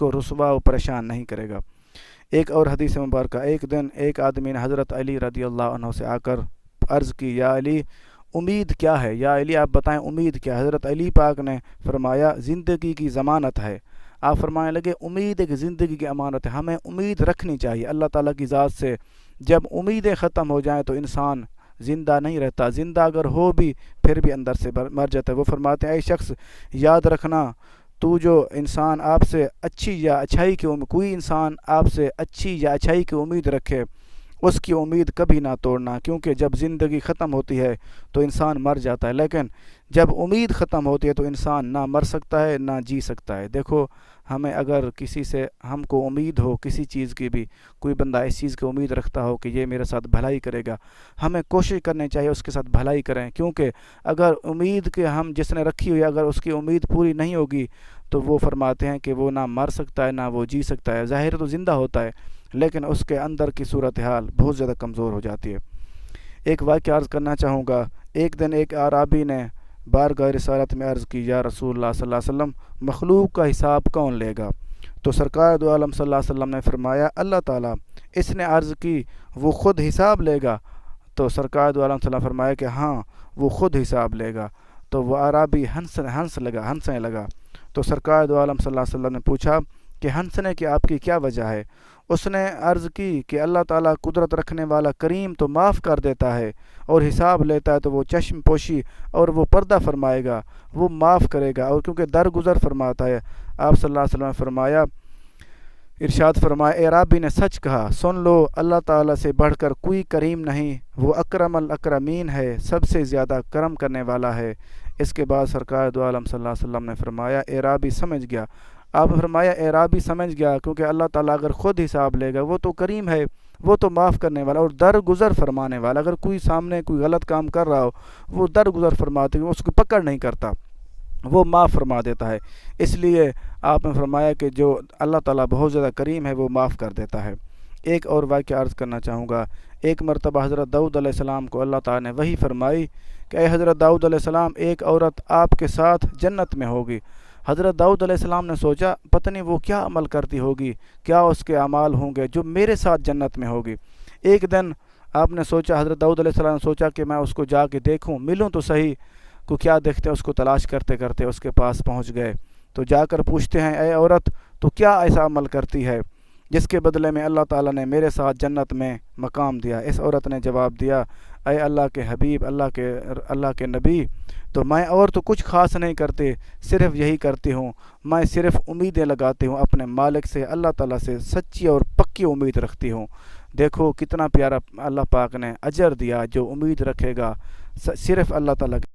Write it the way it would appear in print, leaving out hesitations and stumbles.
کو رسوا و پریشان نہیں کرے گا۔ ایک اور حدیث مبارکہ، ایک دن ایک آدمی نے حضرت علی رضی اللہ عنہ سے آ کر عرض کی، یا علی امید کیا ہے؟ یا علی آپ بتائیں امید کیا ہے؟ حضرت علی پاک نے فرمایا زندگی کی ضمانت ہے۔ آپ فرمانے لگے امید ایک زندگی کی امانت ہے، ہمیں امید رکھنی چاہیے اللہ تعالیٰ کی ذات سے۔ جب امیدیں ختم ہو جائیں تو انسان زندہ نہیں رہتا، زندہ اگر ہو بھی پھر بھی اندر سے مر جاتا ہے۔ وہ فرماتے ہیں اے شخص یاد رکھنا، تو جو انسان آپ سے اچھی یا اچھائی کی کوئی انسان آپ سے اچھی یا اچھائی کی امید رکھے، اس کی امید کبھی نہ توڑنا، کیونکہ جب زندگی ختم ہوتی ہے تو انسان مر جاتا ہے، لیکن جب امید ختم ہوتی ہے تو انسان نہ مر سکتا ہے نہ جی سکتا ہے۔ دیکھو ہمیں اگر کسی سے ہم کو امید ہو کسی چیز کی بھی، کوئی بندہ اس چیز کی امید رکھتا ہو کہ یہ میرے ساتھ بھلائی کرے گا، ہمیں کوشش کرنی چاہیے اس کے ساتھ بھلائی کریں، کیونکہ اگر امید کہ ہم جس نے رکھی ہوئی اگر اس کی امید پوری نہیں ہوگی تو وہ فرماتے ہیں کہ وہ نہ مر سکتا ہے نہ وہ جی سکتا ہے۔ ظاہر تو زندہ ہوتا ہے لیکن اس کے اندر کی صورتحال بہت زیادہ کمزور ہو جاتی ہے۔ ایک واقعہ عرض کرنا چاہوں گا۔ ایک دن ایک اعرابی نے بارگاہ رسالت میں عرض کی، یا رسول اللہ صلی اللہ علیہ وسلم مخلوق کا حساب کون لے گا؟ تو سرکار دو عالم صلی اللہ علیہ وسلم نے فرمایا اللہ تعالیٰ۔ اس نے عرض کی وہ خود حساب لے گا؟ تو سرکار دو عالم صلی اللہ علیہ وسلم نے فرمایا کہ ہاں وہ خود حساب لے گا۔ تو وہ اعرابی ہنسنے لگا۔ تو سرکار دو عالم صلی اللہ علیہ وسلم نے پوچھا کہ ہنسنے کی آپ کی کیا وجہ ہے؟ اس نے عرض کی کہ اللہ تعالیٰ قدرت رکھنے والا کریم تو معاف کر دیتا ہے اور حساب لیتا ہے تو وہ چشم پوشی اور وہ پردہ فرمائے گا، وہ معاف کرے گا، اور کیونکہ درگزر فرماتا ہے۔ آپ صلی اللہ علیہ وسلم نے فرمایا، ارشاد فرمایا اے اعرابی نے سچ کہا، سن لو اللہ تعالیٰ سے بڑھ کر کوئی کریم نہیں، وہ اکرم الاکرمین ہے، سب سے زیادہ کرم کرنے والا ہے۔ اس کے بعد سرکار دو عالم صلی اللہ علیہ وسلم نے فرمایا اے اعرابی سمجھ گیا۔ آپ فرمایا اے اعرابی سمجھ گیا، کیونکہ اللہ تعالیٰ اگر خود حساب لے گا وہ تو کریم ہے، وہ تو معاف کرنے والا اور درگزر فرمانے والا۔ اگر کوئی سامنے کوئی غلط کام کر رہا ہو وہ درگزر فرماتے ہیں، اس کو پکڑ نہیں کرتا، وہ معاف فرما دیتا ہے۔ اس لیے آپ نے فرمایا کہ جو اللہ تعالیٰ بہت زیادہ کریم ہے وہ معاف کر دیتا ہے۔ ایک اور واقعہ عرض کرنا چاہوں گا۔ ایک مرتبہ حضرت داؤد علیہ السلام کو اللہ تعالیٰ نے وحی فرمائی کہ اے حضرت داؤد علیہ السلام ایک عورت آپ کے ساتھ جنت میں ہوگی۔ حضرت داؤد علیہ السلام نے سوچا پتہ نہیں وہ کیا عمل کرتی ہوگی، کیا اس کے اعمال ہوں گے جو میرے ساتھ جنت میں ہوگی۔ ایک دن آپ نے سوچا، حضرت داؤد علیہ السلام نے سوچا کہ میں اس کو جا کے دیکھوں، ملوں تو صحیح، کو کیا دیکھتے ہیں، اس کو تلاش کرتے کرتے اس کے پاس پہنچ گئے۔ تو جا کر پوچھتے ہیں اے عورت تو کیا ایسا عمل کرتی ہے جس کے بدلے میں اللہ تعالیٰ نے میرے ساتھ جنت میں مقام دیا؟ اس عورت نے جواب دیا اے اللہ کے حبیب، اللہ کے نبی، تو میں اور تو کچھ خاص نہیں کرتے، صرف یہی کرتی ہوں، میں صرف امیدیں لگاتی ہوں اپنے مالک سے، اللہ تعالیٰ سے سچی اور پکی امید رکھتی ہوں۔ دیکھو کتنا پیارا اللہ پاک نے اجر دیا، جو امید رکھے گا صرف اللہ تعالیٰ